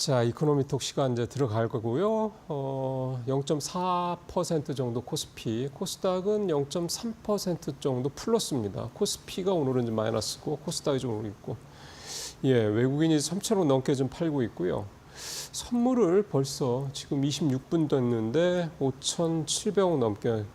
자, 이코노미톡 시간 이제 들어갈 거고요. 0.4% 정도 코스피, 코스닥은 0.3% 정도 플러스입니다. 코스피가 오늘은 좀 마이너스고 코스닥이 좀 오르고 있고, 외국인이 3,000원 넘게 좀 팔고 있고요. 선물을 벌써 지금 26분 됐는데 5,700원 넘게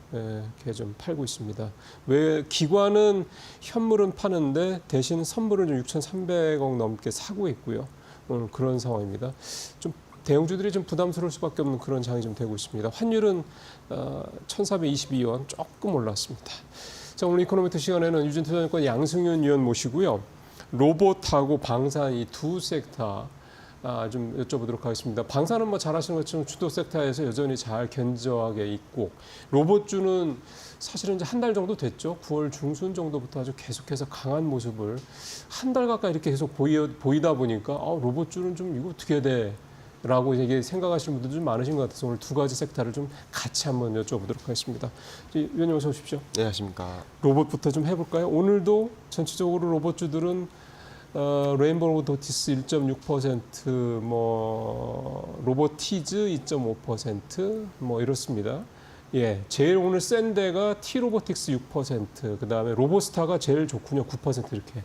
좀 팔고 있습니다. 왜 기관은 현물은 파는데 대신 선물은 좀 6,300억 넘게 사고 있고요. 오늘 그런 상황입니다. 좀 대형주들이 좀 부담스러울 수밖에 없는 그런 장이 좀 되고 있습니다. 환율은 1,422원 조금 올랐습니다. 자, 오늘 이코노미트 시간에는 유진투자증권 양승윤 위원 모시고요. 로봇하고 방산 이 두 섹터 좀 여쭤보도록 하겠습니다. 방산은 뭐 잘 아시는 것처럼 주도 섹터에서 여전히 잘 견저하게 있고, 로봇주는 사실은 이제 한 달 정도 됐죠. 9월 중순 정도부터 아주 계속해서 강한 모습을 한 달 가까이 이렇게 계속 보이다 보니까 로봇주는 좀 이거 어떻게 해야 돼? 라고 이게 생각하시는 분들도 좀 많으신 것 같아서 오늘 두 가지 섹터를 좀 같이 한번 여쭤보도록 하겠습니다. 위원님 어서 오십시오. 네, 안녕하십니까. 로봇부터 좀 해볼까요? 오늘도 전체적으로 로봇주들은 레인보우 로보티스 1.6%, 로보티즈 2.5%, 이렇습니다. 제일 오늘 센 데가 T로보틱스 6%, 그 다음에 로보스타가 제일 좋군요. 9% 이렇게.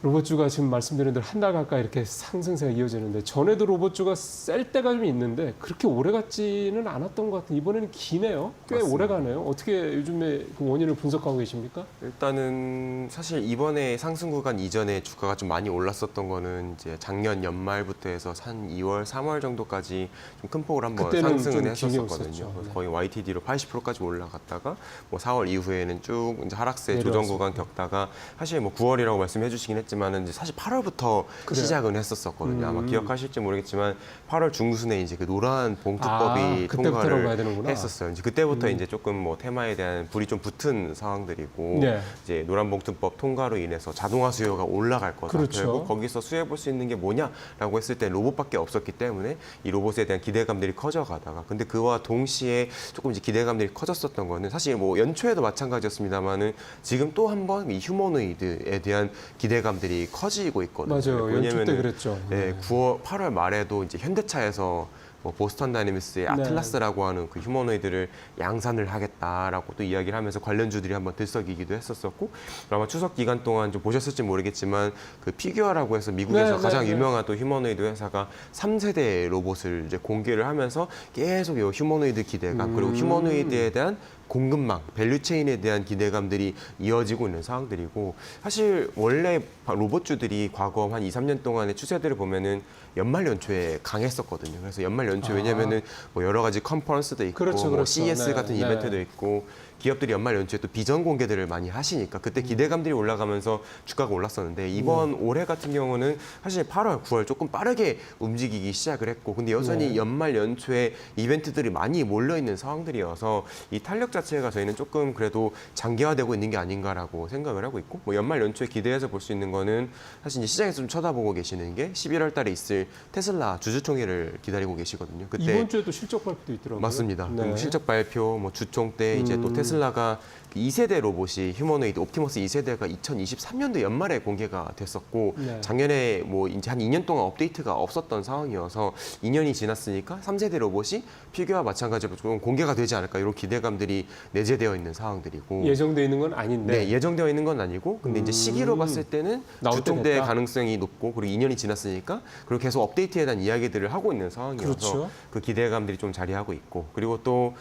로봇주가 지금 말씀드린 대로 한 달 가까이 이렇게 상승세가 이어지는데, 전에도 로봇주가 셀 때가 좀 있는데 그렇게 오래 갔지는 않았던 것 같은, 이번에는 기네요. 꽤 맞습니다. 오래 가네요. 어떻게 요즘에 그 원인을 분석하고 계십니까? 일단은 사실 이번에 상승 구간 이전에 주가가 좀 많이 올랐었던 거는 이제 작년 연말부터 해서 한 2월, 3월 정도까지 좀 큰 폭으로 한번 상승을 했었거든요. 네. 거의 YTD로 80%까지 올라갔다가 4월 이후에는 쭉 이제 하락세 조정 구간 겪다가, 사실 9월이라고 말씀해 주시긴 했지만은 이제 사실 8월부터 시작은 했었었거든요. 아마 기억하실지 모르겠지만 8월 중순에 이제 그 노란 봉투법이 통과를 했었어요. 이제 그때부터 이제 조금 테마에 대한 불이 좀 붙은 상황들이고, 이제 노란 봉투법 통과로 인해서 자동화 수요가 올라갈 거다. 그렇죠. 결국 거기서 수혜해 볼 수 있는 게 뭐냐라고 했을 때 로봇밖에 없었기 때문에 이 로봇에 대한 기대감들이 커져가다가, 근데 그와 동시에 조금 이제 기대감들이 커졌었던 거는 사실 연초에도 마찬가지였습니다만은 지금 또 한 번 이 휴머노이드에 대한 기대감들이 커지고 있거든요. 맞아요. 연초 때 그랬죠. 8월 말에도 이제 현대차에서 보스턴 다이내믹스의 아틀라스라고 하는 그 휴머노이드를 양산을 하겠다라고 또 이야기를 하면서 관련주들이 한번 들썩이기도 했었었고, 아마 추석 기간 동안 좀 보셨을지 모르겠지만 그 피규어라고 해서 미국에서 가장 유명한 또 휴머노이드 회사가 3세대 로봇을 이제 공개를 하면서 계속 이 휴머노이드 기대감, 그리고 휴머노이드에 대한 공급망, 밸류체인에 대한 기대감들이 이어지고 있는 상황들이고, 사실 원래 로봇주들이 과거 한 2, 3년 동안의 추세들을 보면은 연말 연초에 강했었거든요. 그래서 연말 연초 왜냐면은 여러 가지 컨퍼런스도 있고, 그렇죠. CES 같은 이벤트도 있고, 기업들이 연말 연초에 또 비전 공개들을 많이 하시니까 그때 기대감들이 올라가면서 주가가 올랐었는데, 이번 올해 같은 경우는 사실 8월, 9월 조금 빠르게 움직이기 시작을 했고, 근데 여전히 연말 연초에 이벤트들이 많이 몰려 있는 상황들이어서 이 탄력 자체가 저희는 조금 그래도 장기화되고 있는 게 아닌가라고 생각을 하고 있고, 연말 연초에 기대해서 볼 수 있는 거는 사실 이제 시장에서 좀 쳐다보고 계시는 게 11월 달에 있을 테슬라 주주총회를 기다리고 계시거든요. 그때 이번 주에도 실적 발표도 있더라고요. 맞습니다. 실적 발표, 주총 때 이제 또 테슬라가 2세대 로봇이 휴머노이드 옵티머스 2세대가 2023년도 연말에 공개가 됐었고, 작년에 이제 한 2년 동안 업데이트가 없었던 상황이어서 2년이 지났으니까 3세대 로봇이 피규어와 마찬가지로 좀 공개가 되지 않을까, 이런 기대감들이 내재되어 있는 상황들이고, 예정되어 있는 건 아닌데. 네, 예정되어 있는 건 아니고, 근데 이제 시기로 봤을 때는 주총대 가능성이 높고, 그리고 2년이 지났으니까 그리고 계속 업데이트에 대한 이야기들을 하고 있는 상황이어서 그렇죠. 그 기대감들이 좀 자리하고 있고, 그리고 또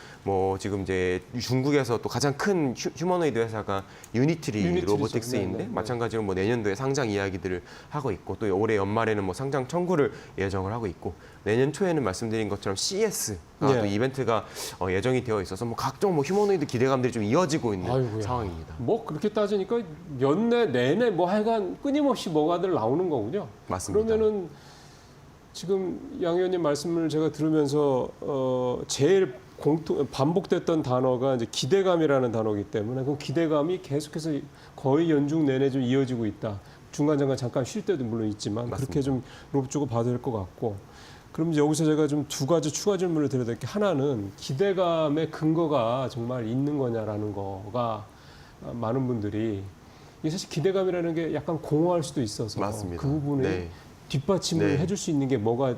지금 이제 중국에서 또 가장 큰 휴머노이드 회사가 유니트리 로보틱스인데, 마찬가지로 내년도에 상장 이야기들을 하고 있고, 또 올해 연말에는 상장 청구를 예정을 하고 있고, 내년 초에는 말씀드린 것처럼 CES가 또 이벤트가 예정이 되어 있어서 각종 휴머노이드 기대감들이 좀 이어지고 있는 상황입니다. 그렇게 따지니까 연내 내내 하여간 끊임없이 뭐가들 나오는 거군요. 맞습니다. 그러면은 지금 양 의원님 말씀을 제가 들으면서 제일 반복됐던 단어가 이제 기대감이라는 단어이기 때문에, 그 기대감이 계속해서 거의 연중 내내 좀 이어지고 있다. 중간중간 잠깐 쉴 때도 물론 있지만, 맞습니다. 그렇게 좀 로봇주고 봐도 될 것 같고. 그럼 이제 여기서 제가 좀 두 가지 추가 질문을 드려야 될 게, 하나는 기대감의 근거가 정말 있는 거냐라는 거가 많은 분들이, 이게 사실 기대감이라는 게 약간 공허할 수도 있어서 맞습니다. 그 부분이 뒷받침을 네. 해줄 수 있는 게 뭐가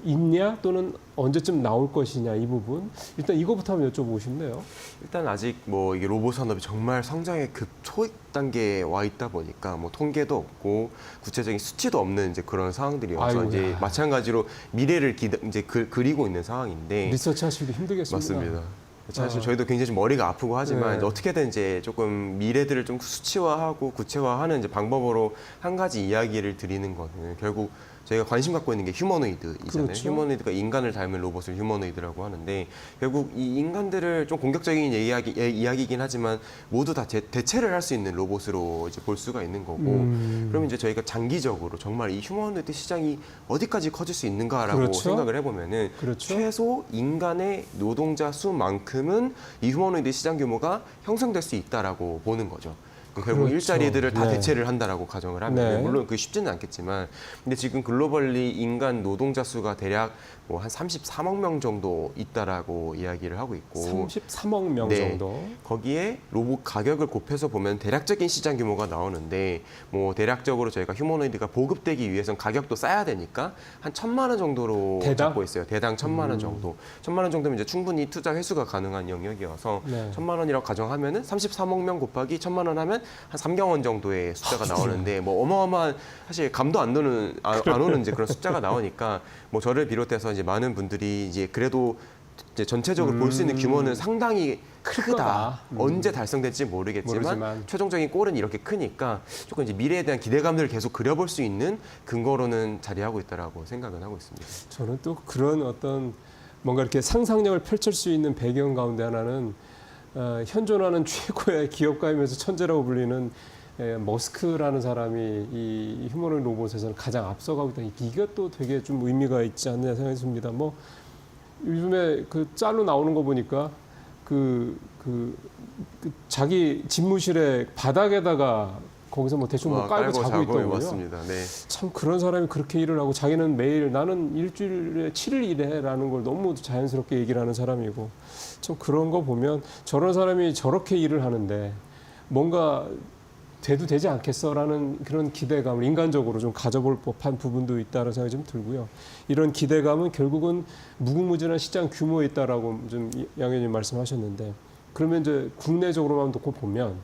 있냐 또는 언제쯤 나올 것이냐 이 부분 일단 이거부터 한번 여쭤보고 싶네요. 일단 아직 뭐 이게 로봇 산업이 정말 성장의 급초 단계에 와 있다 보니까 뭐 통계도 없고 구체적인 수치도 없는 이제 그런 상황들이어서 아이고야. 이제 마찬가지로 미래를 이제 그리고 있는 상황인데 리서치 하시기 힘들겠습니다. 맞습니다. 사실 저희도 굉장히 좀 머리가 아프고 하지만 네. 이제 어떻게든 이제 조금 미래들을 좀 수치화하고 구체화하는 이제 방법으로 한 가지 이야기를 드리는 거는 결국 저희가 관심 갖고 있는 게 휴머노이드이잖아요. 그렇죠. 휴머노이드가 인간을 닮은 로봇을 휴머노이드라고 하는데 결국 이 인간들을 좀 공격적인 이야기이긴 하지만 모두 다 대체를 할 수 있는 로봇으로 이제 볼 수가 있는 거고 그러면 이제 저희가 장기적으로 정말 이 휴머노이드 시장이 어디까지 커질 수 있는가라고 그렇죠. 생각을 해보면은 그렇죠. 최소 인간의 노동자 수만큼은 이 휴머노이드 시장 규모가 형성될 수 있다라고 보는 거죠. 결국 그렇죠. 일자리들을 다 네. 대체를 한다라고 가정을 하면 네. 물론 그게 쉽지는 않겠지만 근데 지금 글로벌리 인간 노동자 수가 대략 뭐 한 33억 명 정도 있다라고 이야기를 하고 있고 33억 명 네. 정도. 거기에 로봇 가격을 곱해서 보면 대략적인 시장 규모가 나오는데 뭐 대략적으로 저희가 휴머노이드가 보급되기 위해선 가격도 싸야 되니까 한 1,000만 원 정도로 대당? 잡고 있어요. 대당 1,000만 원 정도. 1,000만 원 정도면 이제 충분히 투자 회수가 가능한 영역이어서 네. 1,000만 원이라고 가정하면은 33억 명 곱하기 1,000만 원 하면 한 3경원 정도의 숫자가 나오는데 뭐 어마어마한 사실 감도 안 오는 이제 그런 숫자가 나오니까 뭐 저를 비롯해서 이제 많은 분들이 이제 그래도 이제 전체적으로 볼 수 있는 규모는 상당히 크다. 거다. 언제 달성될지 모르겠지만 모르지만. 최종적인 골은 이렇게 크니까 조금 이제 미래에 대한 기대감들을 계속 그려볼 수 있는 근거로는 자리하고 있다라고 생각은 하고 있습니다. 저는 또 그런 어떤 뭔가 이렇게 상상력을 펼칠 수 있는 배경 가운데 하나는 현존하는 최고의 기업가이면서 천재라고 불리는 머스크라는 사람이 이 휴머노이드 로봇에서는 가장 앞서가고 있다. 이게 또 되게 좀 의미가 있지 않느냐 생각이 듭니다. 뭐 요즘에 그 짤로 나오는 거 보니까 그 자기 집무실에 바닥에다가 거기서 뭐 대충 뭐 깔고 자고 있더군요. 맞습니다. 네. 참 그런 사람이 그렇게 일을 하고 자기는 매일 나는 일주일에 7일 일해라는 걸 너무 자연스럽게 얘기를 하는 사람이고 참 그런 거 보면 저런 사람이 저렇게 일을 하는데 뭔가 돼도 되지 않겠어라는 그런 기대감을 인간적으로 좀 가져볼 법한 부분도 있다는 생각이 좀 들고요. 이런 기대감은 결국은 무궁무진한 시장 규모에 있다라고 좀 양 의원님 말씀하셨는데 그러면 이제 국내적으로만 놓고 보면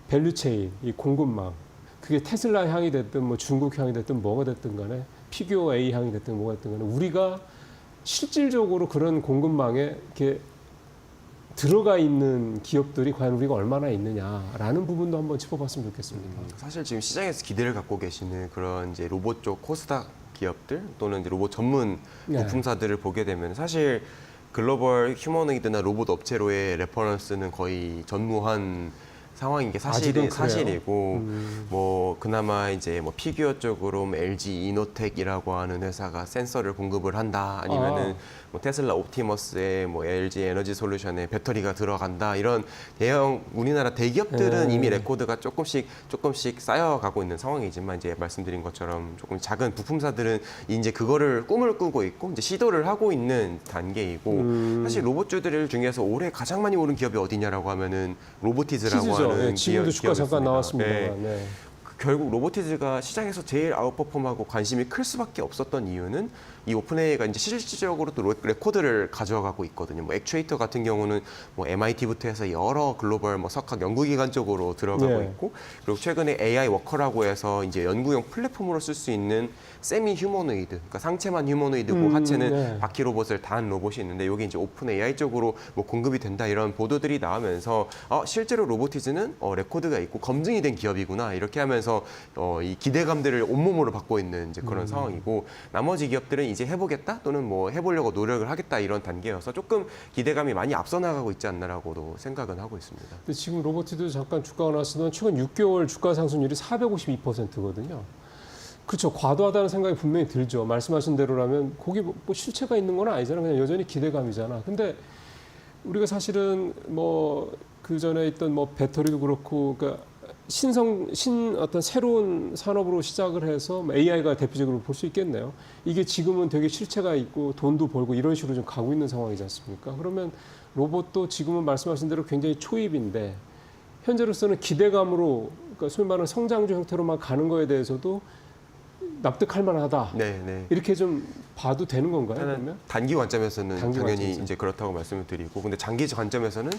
밸류체인, 이 공급망 그게 테슬라 향이 됐든 뭐 중국 향이 됐든 뭐가 됐든 간에 피규어 A 향이 됐든 뭐가 됐든 간에 우리가 실질적으로 그런 공급망에 이렇게 들어가 있는 기업들이 과연 우리가 얼마나 있느냐라는 부분도 한번 짚어봤으면 좋겠습니다. 사실 지금 시장에서 기대를 갖고 계시는 그런 이제 로봇 쪽 코스닥 기업들 또는 이제 로봇 전문 네. 부품사들을 보게 되면 사실 글로벌 휴머노이드나 로봇 업체로의 레퍼런스는 거의 전무한 상황인 게 아직은 그래요. 사실이고 뭐 그나마 이제 뭐 피규어 쪽으로 뭐 LG 이노텍이라고 하는 회사가 센서를 공급을 한다 아니면은 뭐 테슬라 옵티머스에 뭐 LG 에너지 솔루션에 배터리가 들어간다 이런 대형 우리나라 대기업들은 이미 레코드가 조금씩 쌓여가고 있는 상황이지만 이제 말씀드린 것처럼 조금 작은 부품사들은 이제 그거를 꿈을 꾸고 있고 이제 시도를 하고 있는 단계이고 사실 로봇주들 중에서 올해 가장 많이 오른 기업이 어디냐라고 하면은 로보티즈라고 키즈죠. 하는 네, 지금도 주가 잠깐 기업이었습니다. 나왔습니다만. 네. 네. 결국 로보티즈가 시장에서 제일 아웃퍼폼하고 관심이 클 수밖에 없었던 이유는 이 오픈AI가 이제 실질적으로 또 레코드를 가져가고 있거든요. 뭐 액추에이터 같은 경우는 뭐 MIT부터 해서 여러 글로벌 뭐 석학 연구기관 쪽으로 들어가고 네. 있고 그리고 최근에 AI 워커라고 해서 이제 연구용 플랫폼으로 쓸 수 있는 세미 휴머노이드, 그러니까 상체만 휴머노이드고 하체는 네. 바퀴 로봇을 단 로봇이 있는데 여기 이제 오픈 AI 쪽으로 뭐 공급이 된다 이런 보도들이 나오면서 실제로 로보티즈는 레코드가 있고 검증이 된 기업이구나 이렇게 하면서 이 기대감들을 온몸으로 받고 있는 이제 그런 상황이고 나머지 기업들은 이제 해보겠다 또는 뭐 해보려고 노력을 하겠다 이런 단계여서 조금 기대감이 많이 앞서 나가고 있지 않나라고도 생각은 하고 있습니다. 근데 지금 로보티도 잠깐 주가가 나왔지만 최근 6개월 주가 상승률이 452%거든요. 그렇죠. 과도하다는 생각이 분명히 들죠. 말씀하신 대로라면 거기 뭐 실체가 있는 건 아니잖아. 그냥 여전히 기대감이잖아. 근데 우리가 사실은 뭐 그 전에 있던 뭐 배터리도 그렇고 그러니까 어떤 새로운 산업으로 시작을 해서 AI가 대표적으로 볼 수 있겠네요. 이게 지금은 되게 실체가 있고 돈도 벌고 이런 식으로 좀 가고 있는 상황이지 않습니까? 그러면 로봇도 지금은 말씀하신 대로 굉장히 초입인데 현재로서는 기대감으로 그러니까 소위 말하는 성장주 형태로만 가는 거에 대해서도 납득할 만하다. 네, 네. 이렇게 좀 봐도 되는 건가요? 그러면? 단기 관점에서는 단기 당연히 관점에서. 이제 그렇다고 말씀을 드리고, 근데 장기 관점에서는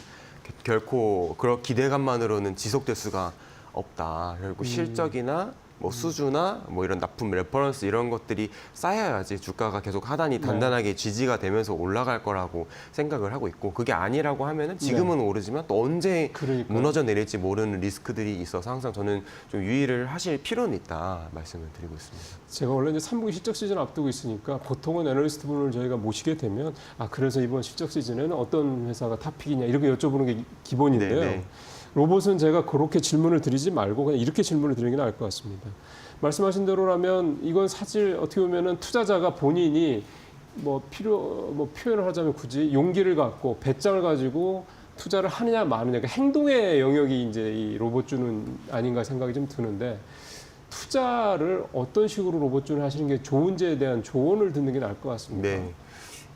결코 그런 기대감만으로는 지속될 수가 없다. 결국 실적이나 뭐 수주나 뭐 이런 납품 레퍼런스 이런 것들이 쌓여야지 주가가 계속 하단이 단단하게 지지가 되면서 올라갈 거라고 생각을 하고 있고, 그게 아니라고 하면은 지금은 오르지만 또 언제 그러니까요. 무너져 내릴지 모르는 리스크들이 있어서 항상 저는 좀 유의를 하실 필요는 있다 말씀을 드리고 있습니다. 제가 원래 이제 3분기 실적 시즌 앞두고 있으니까 보통은 애널리스트 분을 저희가 모시게 되면 그래서 이번 실적 시즌에는 어떤 회사가 탑픽이냐 이렇게 여쭤보는 게 기본인데요. 네, 네. 로봇은 제가 그렇게 질문을 드리지 말고 그냥 이렇게 질문을 드리는 게 나을 것 같습니다. 말씀하신 대로라면 이건 사실 어떻게 보면은 투자자가 본인이 뭐 표현을 하자면 굳이 용기를 갖고 배짱을 가지고 투자를 하느냐 마느냐, 그러니까 행동의 영역이 이제 이 로봇주는 아닌가 생각이 좀 드는데, 투자를 어떤 식으로 로봇주는 하시는 게 좋은지에 대한 조언을 듣는 게 나을 것 같습니다. 네.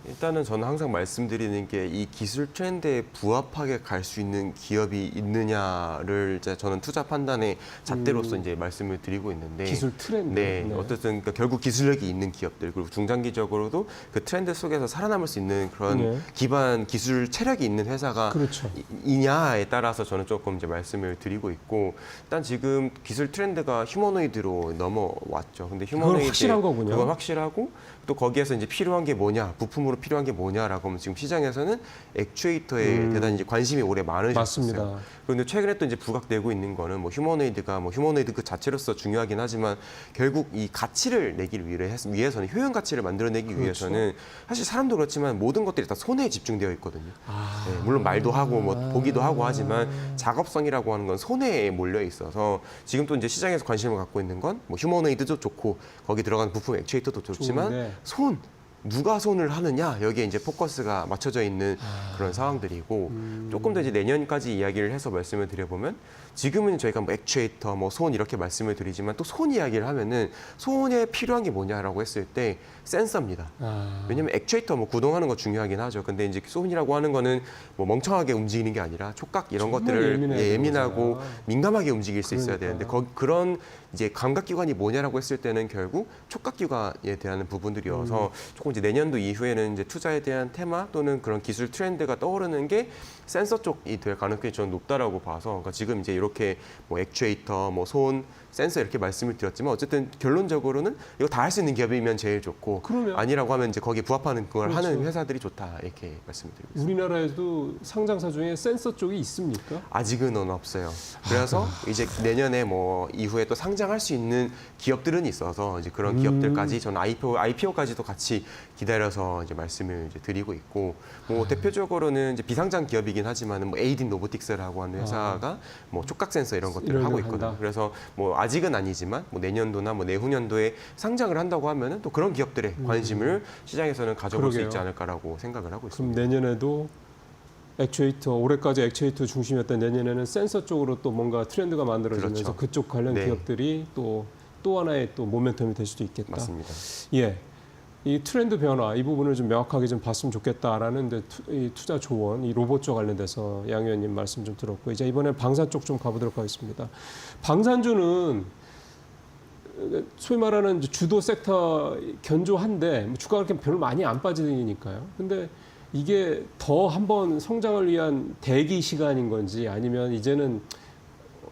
일단은 저는 항상 말씀드리는 게 이 기술 트렌드에 부합하게 갈 수 있는 기업이 있느냐를 이제 저는 투자 판단의 잣대로서 이제 말씀을 드리고 있는데, 기술 트렌드. 네, 어쨌든 그러니까 결국 기술력이 있는 기업들, 그리고 중장기적으로도 그 트렌드 속에서 살아남을 수 있는 그런 네. 기반 기술 체력이 있는 회사가 그렇죠. 이냐에 따라서 저는 조금 이제 말씀을 드리고 있고, 일단 지금 기술 트렌드가 휴머노이드로 넘어왔죠. 근데 그건 확실한 거군요. 그건 확실하고, 또 거기에서 이제 필요한 게 뭐냐, 부품으로 필요한 게 뭐냐라고 하면 지금 시장에서는 액추에이터에 대단히 이제 관심이 오래 많으셨어요. 맞습니다. 그런데 최근에 또 이제 부각되고 있는 거는 뭐 휴머노이드가 뭐 휴머노이드 그 자체로서 중요하긴 하지만, 결국 이 가치를 내기 위해서는 효용 가치를 만들어내기 그렇죠. 위해서는 사실 사람도 그렇지만 모든 것들이 다 손에 집중되어 있거든요. 네, 물론 말도 하고 뭐 보기도 하고 하지만 작업성이라고 하는 건 손에 몰려 있어서, 지금 또 이제 시장에서 관심을 갖고 있는 건 뭐 휴머노이드도 좋고 거기 들어가는 부품 액추에이터도 좋지만 좋은데. 누가 손을 하느냐, 여기에 이제 포커스가 맞춰져 있는 그런 상황들이고, 조금 더 이제 내년까지 이야기를 해서 말씀을 드려보면, 지금은 저희가 뭐 액추에이터, 뭐 손 이렇게 말씀을 드리지만, 또 손 이야기를 하면은 손에 필요한 게 뭐냐라고 했을 때 센서입니다. 왜냐면 액추에이터 뭐 구동하는 거 중요하긴 하죠. 근데 이제 손이라고 하는 거는 뭐 멍청하게 움직이는 게 아니라 촉각 이런 것들을 예민하고 민감하게 움직일 수 있어야 되는데, 그런 이제 감각기관이 뭐냐라고 했을 때는 결국 촉각기관에 대한 부분들이어서 조금 이제 내년도 이후에는 이제 투자에 대한 테마 또는 그런 기술 트렌드가 떠오르는 게 센서 쪽이 될 가능성이 저는 높다라고 봐서, 그러니까 지금 이제 이렇게 뭐 액추에이터, 뭐 손, 센서 이렇게 말씀을 드렸지만, 어쨌든 결론적으로는 이거 다 할 수 있는 기업이면 제일 좋고, 그러면 아니라고 하면 이제 거기에 부합하는 그걸 그렇죠. 하는 회사들이 좋다 이렇게 말씀을 드리고 있습니다. 우리나라에도 상장사 중에 센서 쪽이 있습니까? 아직은 없어요. 그래서 이제 내년에 뭐 이후에 또 상장할 수 있는 기업들은 있어서 이제 그런 기업들까지 저는 IPO까지도 같이 기다려서 이제 말씀을 이제 드리고 있고, 뭐 대표적으로는 이제 비상장 기업이긴 하지만 뭐 에이딘 로보틱스라고 하는 회사가 뭐 촉각 센서 이런 것들을 하고 있거든요. 한다. 그래서 뭐 아직은 아니지만 뭐 내년도나 뭐 내후년도에 상장을 한다고 하면은 또 그런 기업들의 관심을 시장에서는 가져볼 수 그러게요. 있지 않을까라고 생각을 하고 그럼 있습니다. 내년에도 액추에이터, 올해까지 액추에이터 중심이었던 내년에는 센서 쪽으로 또 뭔가 트렌드가 만들어지면서 그렇죠. 그쪽 관련 네. 기업들이 또 하나의 또 모멘텀이 될 수도 있겠다. 맞습니다. 예. 이 트렌드 변화 이 부분을 좀 명확하게 좀 봤으면 좋겠다라는 이 투자 조언, 이 로봇 쪽 관련돼서 양 의원님 말씀 좀 들었고, 이제 이번에 방산 쪽 좀 가보도록 하겠습니다. 방산주는 소위 말하는 주도 섹터 견조한데 주가가 그렇게 별로 많이 안 빠지니까요. 근데 이게 더 한번 성장을 위한 대기 시간인 건지, 아니면 이제는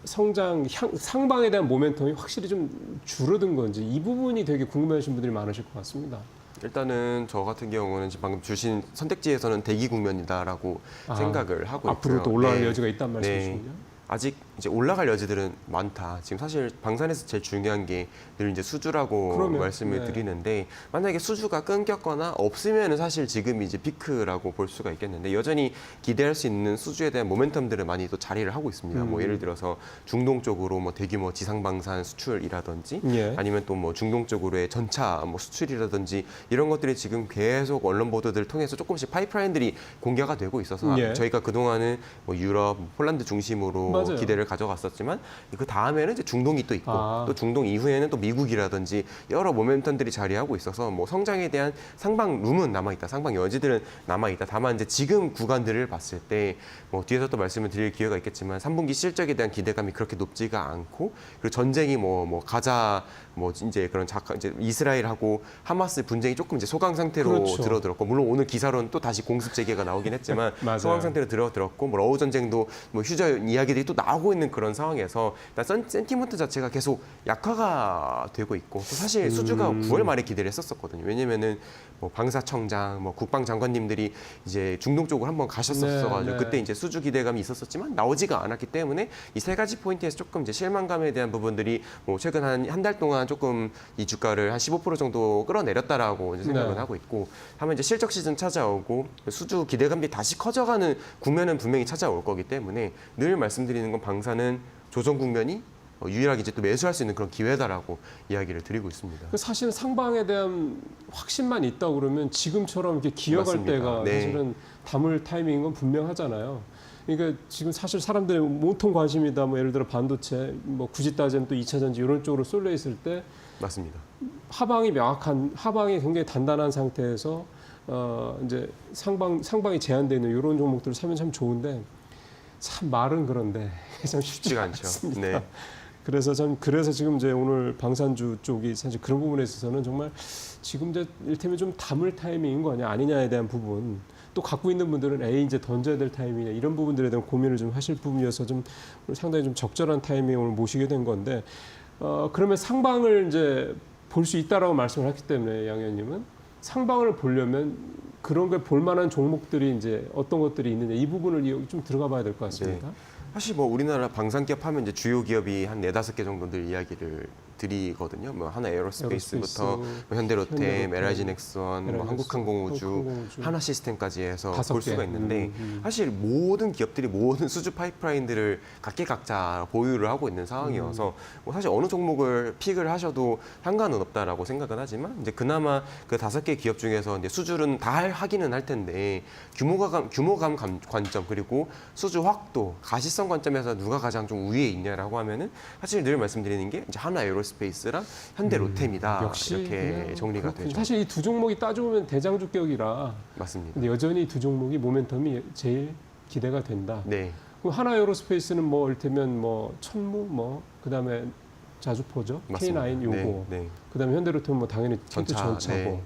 상방에 대한 모멘텀이 확실히 좀 줄어든 건지, 이 부분이 되게 궁금해하시는 분들이 많으실 것 같습니다. 일단은 저 같은 경우는 지금 방금 주신 선택지에서는 대기 국면이다라고 생각을 하고 있고요. 앞으로 또 올라갈 네. 여지가 있단 말씀이시군요. 아직 이제 올라갈 여지들은 많다. 지금 사실 방산에서 제일 중요한 게 늘 이제 수주라고 그러면, 말씀을 네. 드리는데, 만약에 수주가 끊겼거나 없으면 사실 지금 이제 피크라고 볼 수가 있겠는데, 여전히 기대할 수 있는 수주에 대한 모멘텀들은 많이 또 자리를 하고 있습니다. 뭐 예를 들어서 중동 쪽으로 뭐 대규모 지상방산 수출이라든지, 예. 아니면 또 뭐 중동 쪽으로의 전차 뭐 수출이라든지, 이런 것들이 지금 계속 언론 보도들을 통해서 조금씩 파이프라인들이 공개가 되고 있어서 예. 저희가 그동안은 뭐 유럽, 폴란드 중심으로 맞아요. 기대를 가져갔었지만, 그 다음에는 이제 중동이 또 있고, 또 중동 이후에는 또 미국이라든지 여러 모멘텀들이 자리하고 있어서 뭐 성장에 대한 상방 룸은 남아있다, 상방 여지들은 남아있다. 다만 이제 지금 구간들을 봤을 때 뭐 뒤에서 또 말씀을 드릴 기회가 있겠지만, 3분기 실적에 대한 기대감이 그렇게 높지가 않고, 그리고 전쟁이 뭐 가자 뭐 이제 그런 이제 이스라엘하고 하마스 분쟁이 조금 이제 소강 상태로 그렇죠. 들어들었고, 물론 오늘 기사로는 또 다시 공습 재개가 나오긴 했지만 맞아요. 소강 상태로 들어들었고, 뭐 러우 전쟁도 뭐 휴전 이야기들이 또 나오고 있는 그런 상황에서 일단 센티먼트 자체가 계속 약화가 되고 있고, 또 사실 수주가 9월 말에 기대를 했었거든요. 왜냐면은 뭐 방사청장, 뭐 국방장관님들이 이제 중동 쪽으로 한번 가셨었어가지고 네, 네. 그때 이제 수주 기대감이 있었었지만 나오지가 않았기 때문에 이 세 가지 포인트에서 조금 이제 실망감에 대한 부분들이 뭐 최근 한 달 동안 조금 이 주가를 한 15% 정도 끌어내렸다라고 이제 생각을 네. 하고 있고, 하면 이제 실적 시즌 찾아오고 수주 기대감이 다시 커져가는 국면은 분명히 찾아올 거기 때문에 늘 말씀드리는 건 방사는 조정 국면이 유일하게 이제 또 매수할 수 있는 그런 기회다라고 이야기를 드리고 있습니다. 사실은 상방에 대한 확신만 있다 그러면 지금처럼 이렇게 기어갈 맞습니다. 때가 네. 사실은 담을 타이밍인 건 분명하잖아요. 그러니까 지금 사실 사람들의 온통 관심이다. 뭐 예를 들어 반도체, 뭐 굳이 따지면 또 2차 전지 이런 쪽으로 쏠려 있을 때 맞습니다. 하방이 굉장히 단단한 상태에서 이제 상방이 제한되어 있는 이런 종목들을 사면 참 좋은데 참 말은 그런데 참 쉽지가 않죠. 않습니다. 네. 그래서 지금 이제 오늘 방산주 쪽이 사실 그런 부분에 있어서는 정말 지금 이제 일테면 좀 담을 타이밍인 거 아니냐에 대한 부분, 또 갖고 있는 분들은 이제 던져야 될 타이밍이냐 이런 부분들에 대한 고민을 좀 하실 부분이어서 좀 상당히 좀 적절한 타이밍에 오늘 모시게 된 건데, 그러면 상방을 이제 볼 수 있다라고 말씀을 했기 때문에 양 의원님은 상방을 보려면 그런 걸 볼 만한 종목들이 이제 어떤 것들이 있느냐 이 부분을 좀 들어가 봐야 될 것 같습니다. 사실 뭐 우리나라 방산기업 하면 이제 주요 기업이 한 4-5개 정도 늘 이야기를 드리거든요. 뭐 하나 에어로스페이스부터 뭐 현대로템, LIG 넥스원, 뭐 한국항공우주, 하나시스템까지 해서 볼 수가 있는데 사실 모든 기업들이 모든 수주 파이프라인들을 각자 보유를 하고 있는 상황이어서 뭐 사실 어느 종목을 픽을 하셔도 상관은 없다라고 생각은 하지만 이제 그나마 그 5개 기업 중에서 이제 수주는 다 하기는 할 텐데 규모감 관점 그리고 수주 확도, 가시성 관점에서 누가 가장 좀 우위에 있냐라고 하면은 사실 늘 말씀드리는 게 이제 하나 에어로스페이스랑 현대로템이다 역시 이렇게 정리가 그렇군요. 되죠. 사실 이 두 종목이 따져보면 대장주격이라 맞습니다. 근데 여전히 이 두 종목이 모멘텀이 제일 기대가 된다. 네, 그럼 하나 에어로스페이스는 뭐 이를테면 뭐 천무 뭐 그다음에 자주포죠. 맞습니다. K9 요거. 네, 네. 그다음에 현대로템 뭐 당연히 전차, 전차고. 네.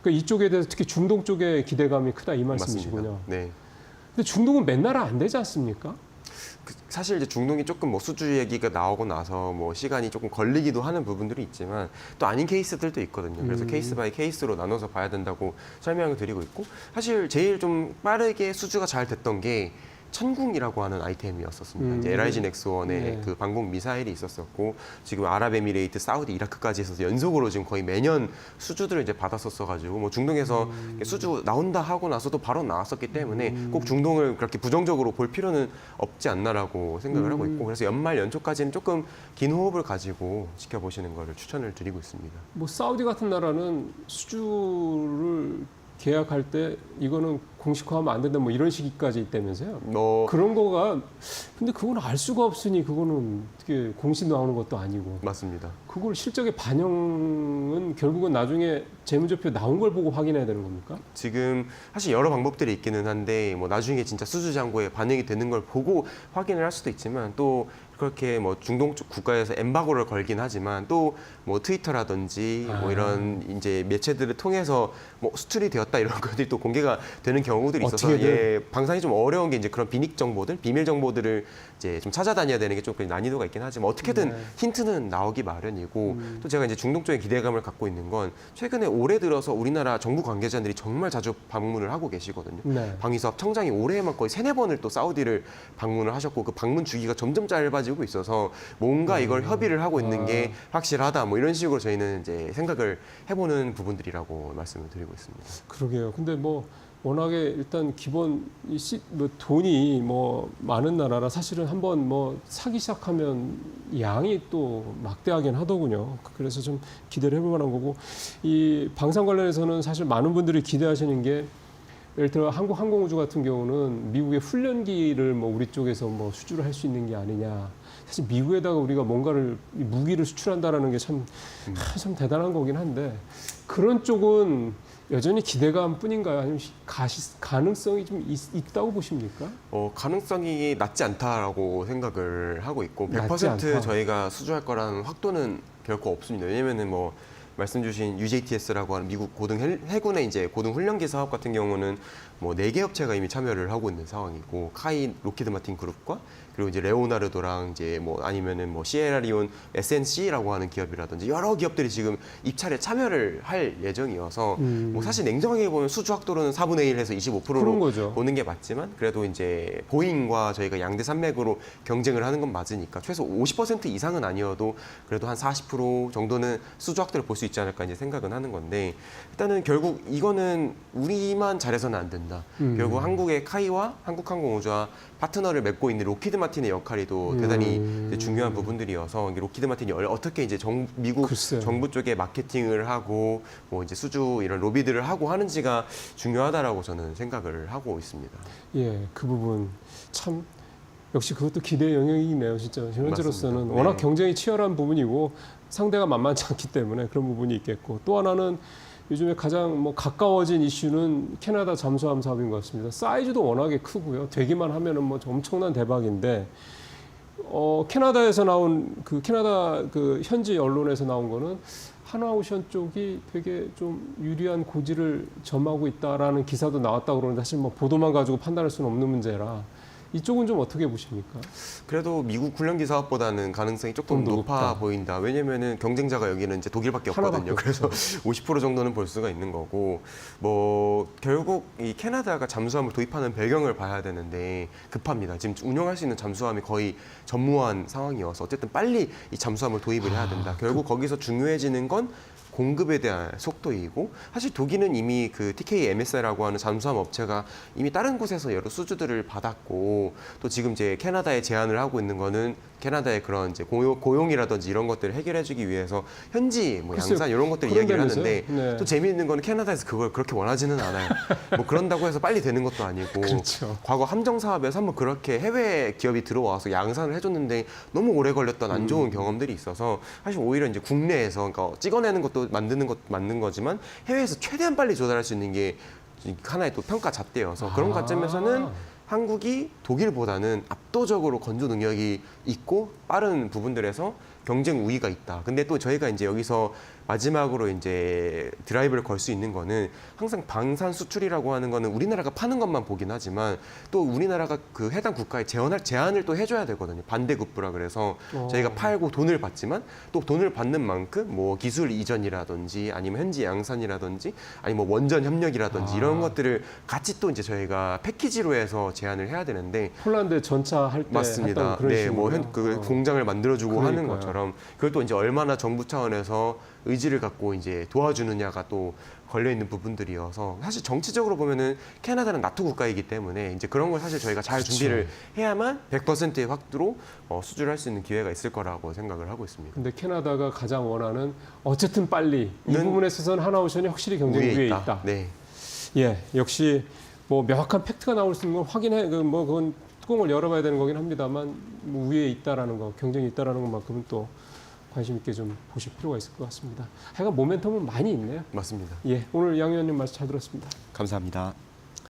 그러니까 이쪽에 대해서 특히 중동 쪽에 기대감이 크다 이 맞습니다. 말씀이시군요. 네. 근데 중동은 맨날 안 되지 않습니까? 사실 이제 중동이 조금 뭐 수주 얘기가 나오고 나서 뭐 시간이 조금 걸리기도 하는 부분들이 있지만 또 아닌 케이스들도 있거든요. 그래서 케이스 바이 케이스로 나눠서 봐야 된다고 설명을 드리고 있고, 사실 제일 좀 빠르게 수주가 잘 됐던 게 천궁이라고 하는 아이템이었었습니다. 이제 LIG 넥스원의 네. 그 방공 미사일이 있었었고, 지금 아랍에미레이트, 사우디, 이라크까지 있어서 연속으로 지금 거의 매년 수주들을 이제 받았었어가지고 뭐 중동에서 수주 나온다 하고 나서도 바로 나왔었기 때문에 꼭 중동을 그렇게 부정적으로 볼 필요는 없지 않나라고 생각을 하고 있고, 그래서 연말 연초까지는 조금 긴 호흡을 가지고 지켜보시는 거를 추천을 드리고 있습니다. 뭐 사우디 같은 나라는 수주를 계약할 때 이거는 공식화하면 안 된다 뭐 이런 식까지 있다면서요. 그런 거가 근데 그거는 알 수가 없으니 그거는 어떻게 공식 나오는 것도 아니고 맞습니다. 그걸 실적의 반영은 결국은 나중에 재무제표 나온 걸 보고 확인해야 되는 겁니까? 지금 사실 여러 방법들이 있기는 한데 뭐 나중에 진짜 수주 잔고에 반영이 되는 걸 보고 확인을 할 수도 있지만, 또 그렇게 뭐 중동 쪽 국가에서 엠바고를 걸긴 하지만 또 뭐 트위터라든지 뭐 이런 이제 매체들을 통해서 뭐 수출이 되었다 이런 것들이 또 공개가 되는 경우들이 있어서 방산이 좀 어려운 게 이제 그런 비밀 정보들, 비밀 정보들을 이제 좀 찾아다녀야 되는 게 좀 난이도가 있긴 하지만 어떻게든 힌트는 나오기 마련이고, 또 제가 이제 중동 쪽에 기대감을 갖고 있는 건 최근에 올해 들어서 우리나라 정부 관계자들이 정말 자주 방문을 하고 계시거든요. 네. 방위사업 청장이 올해에만 거의 3-4번을 또 사우디를 방문을 하셨고, 그 방문 주기가 점점 짧아지고 있어서 뭔가 이걸 협의를 하고 있는 게 확실하다 뭐 이런 식으로 저희는 이제 생각을 해보는 부분들이라고 말씀을 드리고 있습니다. 그러게요. 근데 뭐 워낙에 일단 기본 뭐 돈이 뭐 많은 나라라 사실은 한번 뭐 사기 시작하면 양이 또 막대하긴 하더군요. 그래서 좀 기대를 해볼 만한 거고, 이 방산 관련해서는 사실 많은 분들이 기대하시는 게 예를 들어 한국항공우주 같은 경우는 미국의 훈련기를 뭐 우리 쪽에서 뭐 수주를 할 수 있는 게 아니냐. 사실 미국에다가 우리가 뭔가를 무기를 수출한다라는 게 참 대단한 거긴 한데, 그런 쪽은 여전히 기대감뿐인가요? 아니면 가능성이 좀 있다고 보십니까? 가능성이 낮지 않다라고 생각을 하고 있고 낮지 100% 않다. 저희가 수주할 거라는 확도는 결코 없습니다. 왜냐면은 뭐 말씀 주신 UJTS라고 하는 미국 해군의 이제 고등훈련기 사업 같은 경우는 뭐 4개 업체가 이미 참여를 하고 있는 상황이고 카이 로키드 마틴 그룹과 그리고 이제 레오나르도랑 이제 뭐 아니면은 뭐 시에라리온 SNC라고 하는 기업이라든지 여러 기업들이 지금 입찰에 참여를 할 예정이어서 뭐 사실 냉정하게 보면 수주 확도로는 4분의 1에서 그런 25%로 거죠. 보는 게 맞지만 그래도 이제 보잉과 저희가 양대 산맥으로 경쟁을 하는 건 맞으니까 최소 50% 이상은 아니어도 그래도 한 40% 정도는 수주 확도를 볼 수 있지 않을까 이제 생각은 하는 건데 일단은 결국 이거는 우리만 잘해서는 안 된다. 결국 한국의 카이와 한국항공우주와 파트너를 맺고 있는 로키드 마틴의 역할이 또 대단히 이제 중요한 부분들이어서 이게 로키드 마틴이 어떻게 이제 미국 글쎄요. 정부 쪽에 마케팅을 하고 뭐 이제 수주 이런 로비들을 하고 하는지가 중요하다라고 저는 생각을 하고 있습니다. 예, 그 부분 참 역시 그것도 기대 영역이네요. 진짜 현재로서는 맞습니다. 워낙 네. 경쟁이 치열한 부분이고 상대가 만만치 않기 때문에 그런 부분이 있겠고 또 하나는 요즘에 가장 뭐 가까워진 이슈는 캐나다 잠수함 사업인 것 같습니다. 사이즈도 워낙에 크고요. 되기만 하면은 뭐 엄청난 대박인데 캐나다에서 나온 그 캐나다 그 현지 언론에서 나온 거는 한화오션 쪽이 되게 좀 유리한 고지를 점하고 있다라는 기사도 나왔다 그러는데 사실 뭐 보도만 가지고 판단할 수는 없는 문제라 이쪽은 좀 어떻게 보십니까? 그래도 미국 훈련기 사업보다는 가능성이 조금 좀 높아 높다. 보인다. 왜냐면은 경쟁자가 여기는 이제 독일밖에 하나밖에 없거든요. 그래서 50% 정도는 볼 수가 있는 거고, 뭐 결국 이 캐나다가 잠수함을 도입하는 배경을 봐야 되는데 급합니다. 지금 운영할 수 있는 잠수함이 거의 전무한 상황이어서 어쨌든 빨리 이 잠수함을 도입을 해야 된다. 결국 거기서 중요해지는 건 공급에 대한 속도이고 사실 독일은 이미 그 TK MS라고 하는 잠수함 업체가 이미 다른 곳에서 여러 수주들을 받았고 또 지금 이제 캐나다에 제안을 하고 있는 거는 캐나다의 그런 이제 고용이라든지 이런 것들을 해결해주기 위해서 현지 뭐 글쎄요, 양산 이런 것들 이야기를 그런다면서요? 하는데 네. 또 재미있는 거는 캐나다에서 그걸 그렇게 원하지는 않아요. 뭐 그런다고 해서 빨리 되는 것도 아니고 그렇죠. 과거 함정 사업에서 한번 그렇게 해외 기업이 들어와서 양산을 해줬는데 너무 오래 걸렸던 안 좋은 경험들이 있어서 사실 오히려 이제 국내에서 그러니까 찍어내는 것도 만드는 것 맞는 거지만 해외에서 최대한 빨리 조달할 수 있는 게 하나의 또 평가 잣대여서 그런 관점에서는 한국이 독일보다는 압도적으로 건조 능력이 있고 빠른 부분들에서 경쟁 우위가 있다. 근데 또 저희가 이제 여기서 마지막으로 이제 드라이브를 걸 수 있는 거는 항상 방산 수출이라고 하는 거는 우리나라가 파는 것만 보긴 하지만 또 우리나라가 그 해당 국가에 제한을 또 해줘야 되거든요. 반대급부라 그래서 저희가 팔고 돈을 받지만 또 돈을 받는 만큼 뭐 기술 이전이라든지 아니면 현지 양산이라든지 아니면 뭐 원전 협력이라든지 이런 것들을 같이 또 이제 저희가 패키지로 해서 제안을 해야 되는데 폴란드 전차 할 때 맞습니다. 했던 그런 네, 식으로요? 뭐 그 공장을 만들어주고 하는 그러니까요. 것처럼 그걸 또 이제 얼마나 정부 차원에서 의지를 갖고 이제 도와주느냐가 또 걸려 있는 부분들이어서 사실 정치적으로 보면은 캐나다는 나토 국가이기 때문에 이제 그런 걸 사실 저희가 잘 그렇죠. 준비를 해야만 100%의 확도로 수주를 할 수 있는 기회가 있을 거라고 생각을 하고 있습니다. 근데 캐나다가 가장 원하는 어쨌든 빨리 이 는 부분에 있어서는 하나오션이 확실히 경쟁 위에 있다. 네. 예, 역시 뭐 명확한 팩트가 나올 수 있는 건 확인해 뭐 그건 뚜껑을 열어봐야 되는 거긴 합니다만 뭐 위에 있다라는 거, 경쟁이 있다라는 것만큼은 또 관심 있게 좀 보실 필요가 있을 것 같습니다. 하여간 모멘텀은 많이 있네요. 맞습니다. 예, 오늘 양 의원님 말씀 잘 들었습니다. 감사합니다.